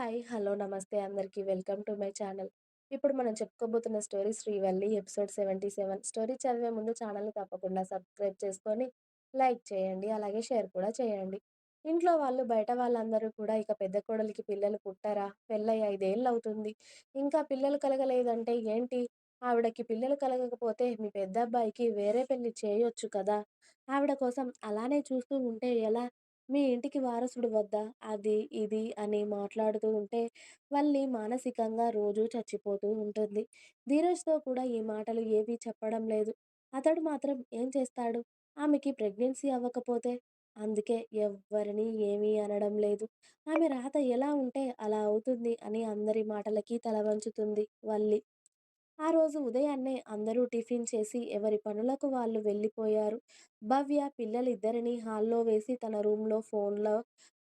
Hi. Hello. నమస్తే అందరికి. Welcome to my channel. ఇప్పుడు మనం చెప్పుకోబోతున్న స్టోరీ 'శ్రీవల్లి' ఎపిసోడ్ 77. స్టోరీ చదివే ముందు ఛానల్‌ని తప్పకుండా సబ్స్క్రైబ్ చేసుకొని, లైక్ చేయండి. అలాగే షేర్ కూడా చేయండి. ఇంట్లో వాళ్ళు, బయట వాళ్ళందరూ కూడా ఇక పెద్ద కోడలికి పిల్లలు పుట్టరా? పెళ్ళై 5 ఏళ్లవుతుంది. ఇంకా పిల్లలు కలగలేదంటే ఏంటి? ఆవిడకి పిల్లలు కలగకపోతే మీ పెద్దబ్బాయికి వేరే పెళ్లి చేయొచ్చు కదా! ఆవిడ కోసం అలానే చూస్తూ ఉంటే ఎలా? మీ ఇంటికి వారసుడు వద్దా? అది, ఇది అని మాట్లాడుతూ ఉంటే వల్లి మానసికంగా రోజూ చచ్చిపోతూ ఉంటుంది. ధీరజ్‌తో కూడా ఈ మాటలు ఏవీ చెప్పడం లేదు. అతడు మాత్రం ఏం చేస్తాడు? ఆమెకి ప్రెగ్నెన్సీ అవ్వకపోతే? అందుకే ఎవ్వరిని ఏమీ అనడం లేదు. ఆమె రాత ఎలా ఉంటే అలా అవుతుంది అని అందరి మాటలకి తల వంచుతుంది వల్లి. ఆ రోజు ఉదయాన్నే అందరూ టిఫిన్ చేసి ఎవరి పనులకు వాళ్ళు వెళ్ళిపోయారు. భవ్య పిల్లలిద్దరినీ హాల్లో వేసి తన రూమ్‌లో ఫోన్‌లో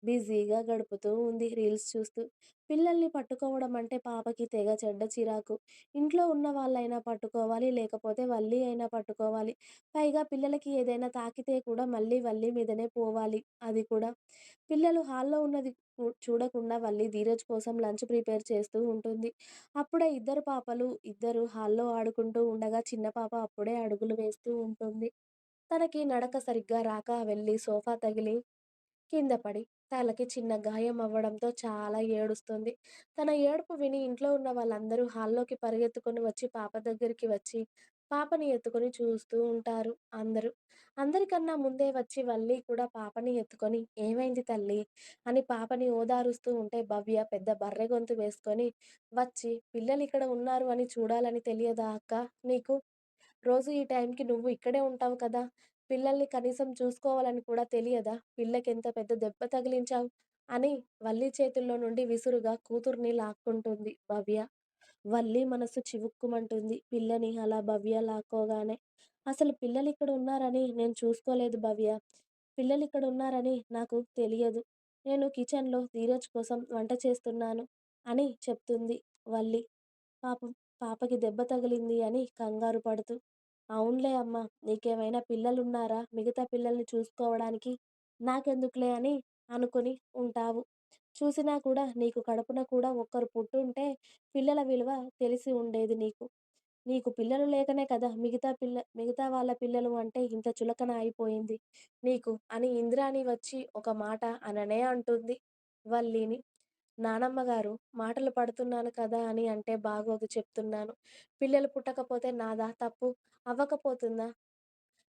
బిజీగా గడుపుతూ ఉంది రీల్స్ చూస్తూ. పిల్లల్ని పట్టుకోవడం అంటే పాపకి తెగ చెడ్డ చిరాకు. ఇంట్లో ఉన్న వాళ్ళైనా పట్టుకోవాలి, లేకపోతే వల్లి అయినా పట్టుకోవాలి. పైగా పిల్లలకి ఏదైనా తాకితే కూడా మళ్ళీ వల్లి మీదనే పోవాలి. అది కూడా పిల్లలు హాల్‌లో ఉన్నది చూడకుండా వల్లి ధీరజ్ కోసం లంచ్ ప్రిపేర్ చేస్తూ ఉంటుంది. అప్పుడే ఇద్దరు హాల్‌లో ఆడుకుంటూ ఉండగా చిన్న పాప అప్పుడే అడుగులు వేస్తూ ఉంటుంది. తనకి నడక సరిగ్గా రాక వెళ్లి సోఫా తగిలి కింద పడి తలకి చిన్న గాయం అవ్వడంతో చాలా ఏడుస్తుంది. తన ఏడుపు విని ఇంట్లో ఉన్న వాళ్ళందరూ హాల్లోకి పరిగెత్తుకొని వచ్చి పాప దగ్గరికి వచ్చి పాపని ఎత్తుకొని చూస్తూ ఉంటారు అందరూ. అందరికన్నా ముందే వచ్చి వల్లి కూడా పాపని ఎత్తుకొని "ఏమైంది తల్లి" అని పాపని ఓదారుస్తూ ఉంటే భవ్య పెద్ద బర్రె గొంతు వేసుకొని వచ్చి "పిల్లలిక్కడ ఉన్నారు అని చూడాలని తెలియదా అక్క నీకు? రోజు ఈ టైంకి నువ్వు ఇక్కడే ఉంటావు కదా! పిల్లల్ని కనీసం చూసుకోవాలని కూడా తెలియదా? పిల్లకెంత పెద్ద దెబ్బ తగిలించావు" అని వల్లి చేతుల్లో నుండి విసురుగా కూతుర్ని లాక్కుంటుంది భవ్య. వల్లి మనసు చివుక్కుమంటుంది పిల్లని అలా భవ్య లాక్కోగానే. "అసలు పిల్లలిక్కడ ఉన్నారని నేను చూసుకోలేదు భవ్య. పిల్లలిక్కడ ఉన్నారని నాకు తెలియదు. నేను కిచెన్‌లో ధీరజ్ కోసం వంట చేస్తున్నాను" అని చెప్తుంది వల్లి. పాపం పాపకి దెబ్బ తగిలింది అని కంగారు పడుతూ. "అవునులే అమ్మా! నీకేమైనా పిల్లలున్నారా మిగతా పిల్లల్ని చూసుకోవడానికి? నాకెందుకులే అని అనుకుని ఉంటావు. చూసినా కూడా నీకు కడుపున కూడా ఒక్కరు పుట్టుంటే పిల్లల విలువ తెలిసి ఉండేది నీకు. నీకు పిల్లలు లేకనే కదా మిగతా వాళ్ళ పిల్లలు అంటే ఇంత చులకన అయిపోయింది నీకు" అని ఇంద్రాణి వచ్చి ఒక మాట అననే అంటుంది వల్లిని. "నానమ్మ గారు మాటలు పడుతున్నాను కదా అని అంటే బాగోదు చెప్తున్నాను. పిల్లలు పుట్టకపోతే నాదా తప్పు? అవ్వకపోతుందా?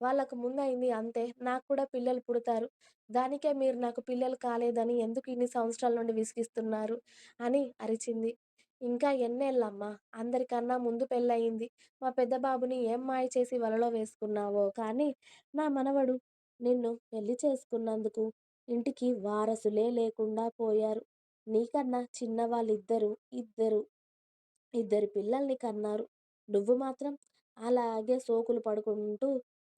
వాళ్ళకు ముందయింది అంతే. నాకు కూడా పిల్లలు పుడతారు. దానికే మీరు నాకు పిల్లలు కాలేదని ఎందుకు ఇన్ని సంవత్సరాల నుండి విసిగిస్తున్నారు" అని అరిచింది. "ఇంకా ఎన్నేళ్ళమ్మా! అందరికన్నా ముందు పెళ్లయింది. మా పెద్ద బాబుని ఏం మాయ చేసి వలలో వేసుకున్నావో కానీ నా మనవడు నిన్ను పెళ్లి చేసుకున్నందుకు ఇంటికి వారసులే లేకుండా పోయారు. నీకన్నా ఇద్దరు ఇద్దరి పిల్లల్ని కన్నారు. నువ్వు మాత్రం అలాగే సోకులు పడుకుంటూ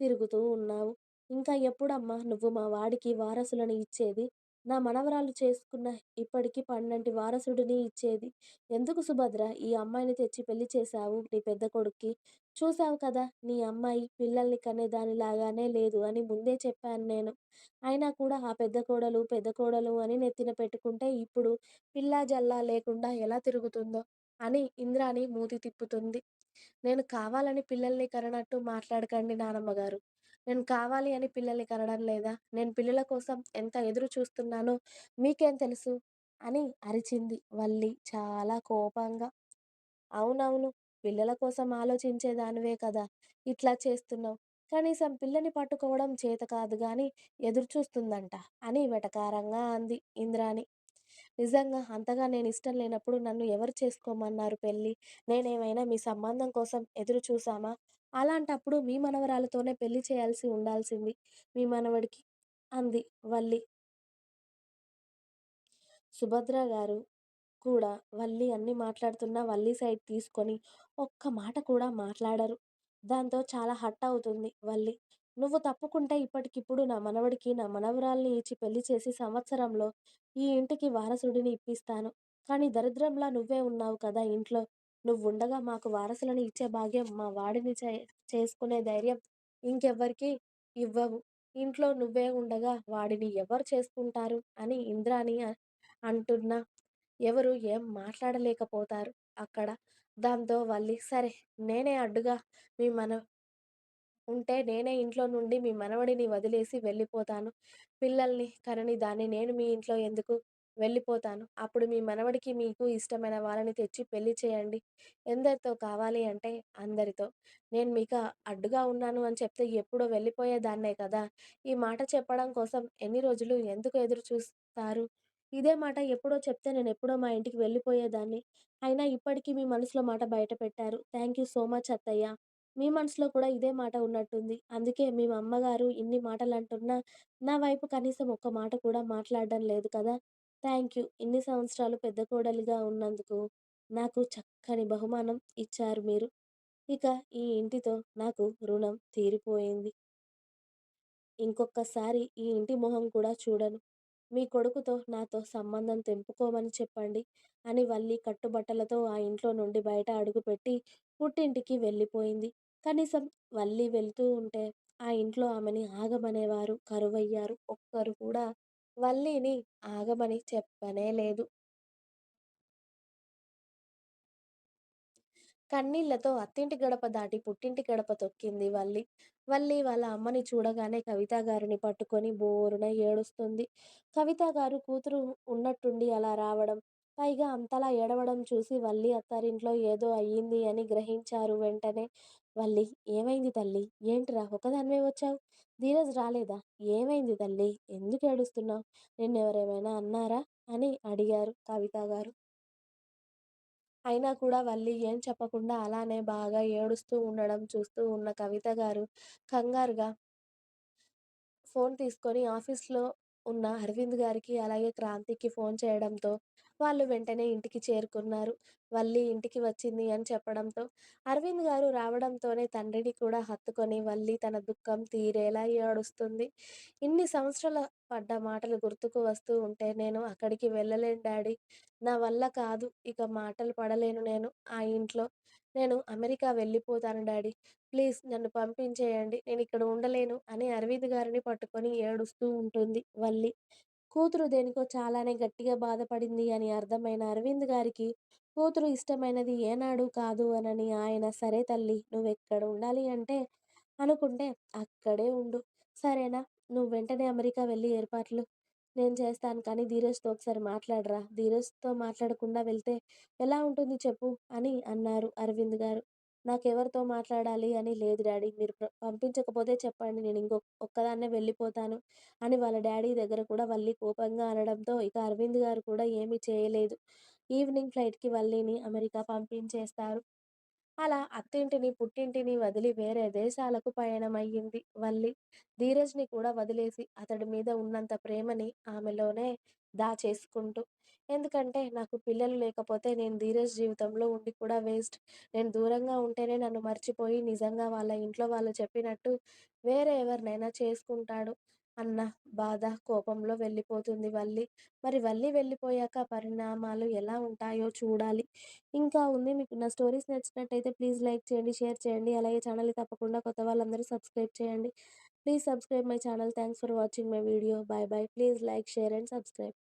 తిరుగుతూ ఉన్నావు. ఇంకా ఎప్పుడమ్మా నువ్వు మా వాడికి వారసులని ఇచ్చేది? నా మనవరాలు చేసుకున్న ఇప్పటికి పండంటి వారసుడిని ఇచ్చేది. ఎందుకు సుభద్ర ఈ అమ్మాయిని తెచ్చి పెళ్లి చేశావు నీ పెద్ద కొడుక్కి? చూసావు కదా నీ అమ్మాయి పిల్లల్ని కనేదానిలాగానే లేదు అని ముందే చెప్పాను నేను. అయినా కూడా ఆ పెద్ద కోడలు అని నెత్తిన పెట్టుకుంటే ఇప్పుడు పిల్లా జల్లా లేకుండా ఎలా తిరుగుతుందో అని ఇంద్రాణి మూతి తిప్పుతుంది. "నేను కావాలని పిల్లల్ని కననట్టు మాట్లాడకండి నానమ్మగారు. నేను కావాలి అని పిల్లల్ని కనడం లేదా? నేను పిల్లల కోసం ఎంత ఎదురు చూస్తున్నానో మీకేం తెలుసు" అని అరిచింది వల్లి చాలా కోపంగా. "అవునవును. పిల్లల కోసం ఆలోచించేదానివే కదా! ఇట్లా చేస్తున్నావు. కనీసం పిల్లని పట్టుకోవడం చేత కాదు గానీ ఎదురు చూస్తుందంట" అని వెటకారంగా అంది ఇంద్రాణి. "నిజంగా అంతగా నేనిష్టం లేనప్పుడు నన్ను ఎవరు చేసుకోమన్నారు పెళ్లి? నేనేమైనా మీ సంబంధం కోసం ఎదురు చూసామా? అలాంటప్పుడు మీ మనవరాలితోనే పెళ్లి చేయాల్సి ఉండాల్సింది మీ మనవడికి" అంది వల్లి. సుభద్ర గారు కూడా వల్లి అన్నీ మాట్లాడుతున్నా వల్లి సైడ్ తీసుకొని ఒక్క మాట కూడా మాట్లాడరు. దాంతో చాలా హర్ట్ అవుతుంది వల్లి. "నువ్వు తప్పుకుంటే ఇప్పటికిప్పుడు నా మనవరాల్ని ఇచ్చి పెళ్లి చేసి సంవత్సరంలో ఈ ఇంటికి వారసుడిని ఇప్పిస్తాను. కానీ దరిద్రంలా నువ్వే ఉన్నావు కదా ఇంట్లో. నువ్వుండగా మాకు వారసులని ఇచ్చే భాగ్యం మా వాడిని చేసుకునే ధైర్యం ఇంకెవ్వరికీ ఇవ్వవు. ఇంట్లో నువ్వే ఉండగా వాడిని ఎవరు చేసుకుంటారు" అని ఇంద్రాణి అంటున్నా ఎవరు ఏం మాట్లాడలేకపోతారు అక్కడ. దాంతో వల్లి సరే నేనే అడ్డుగా మీ మన ఉంటే నేనే ఇంట్లో నుండి మీ మనవడిని వదిలేసి వెళ్ళిపోతాను. పిల్లల్ని కనని దాన్ని నేను మీ ఇంట్లో ఎందుకు? వెళ్ళిపోతాను. అప్పుడు మీ మనవడికి మీకు ఇష్టమైన వాళ్ళని తెచ్చి పెళ్లి చేయండి. ఎందరితో కావాలి అంటే అందరితో. నేను మీకు అడ్డుగా ఉన్నాను అని చెప్తే ఎప్పుడో వెళ్ళిపోయేదాన్నే కదా! ఈ మాట చెప్పడం కోసం ఎన్ని రోజులు ఎందుకు ఎదురు చూస్తారు? ఇదే మాట ఎప్పుడో చెప్తే నేనెప్పుడో మా ఇంటికి వెళ్ళిపోయేదాన్ని. అయినా ఇప్పటికి మీ మనసులో మాట బయట పెట్టారు. థాంక్ యూ సో మచ్ అత్తయ్య. మీ మనసులో కూడా ఇదే మాట ఉన్నట్టుంది. అందుకే మీ అమ్మగారు ఇన్ని మాటలంటున్నా, నా వైపు కనీసం ఒక్క మాట కూడా మాట్లాడడం లేదు కదా! Thank you. ఇన్ని సంవత్సరాలు పెద్ద కోడలిగా ఉన్నందుకు నాకు చక్కని బహుమానం ఇచ్చారు మీరు. ఇక ఈ ఇంటితో నాకు రుణం తీరిపోయింది. ఇంకొక్కసారి ఈ ఇంటి మొహం కూడా చూడను. మీ కొడుకుతో నాతో సంబంధం తెంపుకోమని చెప్పండి అని వల్లి కట్టుబట్టలతో ఆ ఇంట్లో నుండి బయట అడుగుపెట్టి పుట్టింటికి వెళ్ళిపోయింది. కనీసం వల్లి వెళ్తూ ఉంటే ఆ ఇంట్లో ఆమెని ఆగమనేవారు కరువయ్యారు. ఒక్కరు కూడా వల్లిని ఆగమని చెప్పనే లేదు. కన్నీళ్లతో అత్తింటి గడప దాటి పుట్టింటి గడప తొక్కింది వల్లి. వల్లి వాళ్ళ అమ్మని చూడగానే కవిత గారిని పట్టుకొని బోరున ఏడుస్తుంది. కవిత గారు కూతురు ఉన్నట్టుండి అలా రావడం, పైగా అంతలా ఏడవడం చూసి వల్లి అత్తారింట్లో ఏదో అయ్యింది అని గ్రహించారు వెంటనే. వల్లి ఏమైంది తల్లి? ఏంట్రా ఒక్కదానివే వచ్చావు? ధీరజ్ రాలేదా? ఏమైంది తల్లి? ఎందుకు ఏడుస్తున్నావు? నిన్నెవరేమైనా అన్నారా? అని అడిగారు కవిత గారు. అయినా కూడా వల్లి ఏం చెప్పకుండా అలానే బాగా ఏడుస్తూ ఉండడం చూస్తూ ఉన్న కవిత గారు కంగారుగా ఫోన్ తీసుకొని ఆఫీస్‌లో ఉన్న అరవింద్ గారికి, అలాగే క్రాంతికి ఫోన్ చేయడంతో, వాళ్ళు వెంటనే ఇంటికి చేరుకున్నారు. వల్లి ఇంటికి వచ్చింది అని చెప్పడంతో, అరవింద్ గారు రావడంతోనే తండ్రిని కూడా హత్తుకొని వల్లి తన దుఃఖం తీరేలా ఏడుస్తుంది. ఇన్ని సంవత్సరాల పడ్డ మాటలు గుర్తుకు వస్తూ ఉంటే, "నేను అక్కడికి వెళ్ళలేను డాడీ. నా వల్ల కాదు. ఇక మాటలు పడలేను నేను ఆ ఇంట్లో. నేను అమెరికా వెళ్ళిపోతాను డాడీ. ప్లీజ్ నన్ను పంపించేయండి. నేనిక్కడ ఉండలేను" అని అరవింద్ గారిని పట్టుకొని ఏడుస్తూ ఉంటుంది వల్లి. కూతురు దేనికో చాలానే గట్టిగా బాధపడింది అని అర్థమైన అరవింద్ గారికి కూతురు ఇష్టమైనది ఏనాడు కాదు అనని ఆయన "సరే తల్లి నువ్వెక్కడ ఉండాలి అంటే అనుకుంటే అక్కడే ఉండు. సరేనా? నువ్వు వెంటనే అమెరికా వెళ్ళి ఏర్పాట్లు నేను చేస్తాను. కానీ ధీరజ్‌తో ఒకసారి మాట్లాడరా? ధీరజ్‌తో మాట్లాడకుండా వెళ్తే ఎలా ఉంటుంది చెప్పు" అని అన్నారు అరవింద్ గారు. నాకెవరితో మాట్లాడాలి అని లేదు డాడీ. మీరు పంపించకపోతే చెప్పండి. నేను ఒక్కదాన్నే వెళ్ళిపోతాను అని వాళ్ళ డాడీ దగ్గర కూడా వల్లి కోపంగా అనడంతో ఇక అరవింద్ గారు కూడా ఏమీ చేయలేదు. ఈవినింగ్ ఫ్లైట్‌కి వల్లిని అమెరికా పంపించేస్తారు. అలా అత్తింటిని, పుట్టింటిని వదిలి వేరే దేశాలకు పయనమయ్యింది వల్లి. ధీరజ్‌ని కూడా వదిలేసి అతడి మీద ఉన్నంత ప్రేమని ఆమెలోనే దాచేసుకుంటూ. ఎందుకంటే నాకు పిల్లలు లేకపోతే నేను ధీరజ్ జీవితంలో ఉండి కూడా వేస్ట్. నేను దూరంగా ఉంటేనే నన్ను మర్చిపోయి నిజంగా వాళ్ళ ఇంట్లో వాళ్ళు చెప్పినట్టు వేరే ఎవరినైనా చేసుకుంటాడు అన్న బాధ, కోపంలో వెళ్ళిపోతుంది వల్లి. మరి వల్లి వెళ్ళిపోయాక పరిణామాలు ఎలా ఉంటాయో చూడాలి. ఇంకా ఉంది. మీకు నా స్టోరీస్ నచ్చినట్టయితే ప్లీజ్ లైక్ చేయండి, షేర్ చేయండి. అలాగే ఛానల్‌ని తప్పకుండా కొత్త వాళ్ళందరూ సబ్స్క్రైబ్ చేయండి. Please subscribe my channel. Thanks for watching my video. By by. Please like, share and subscribe.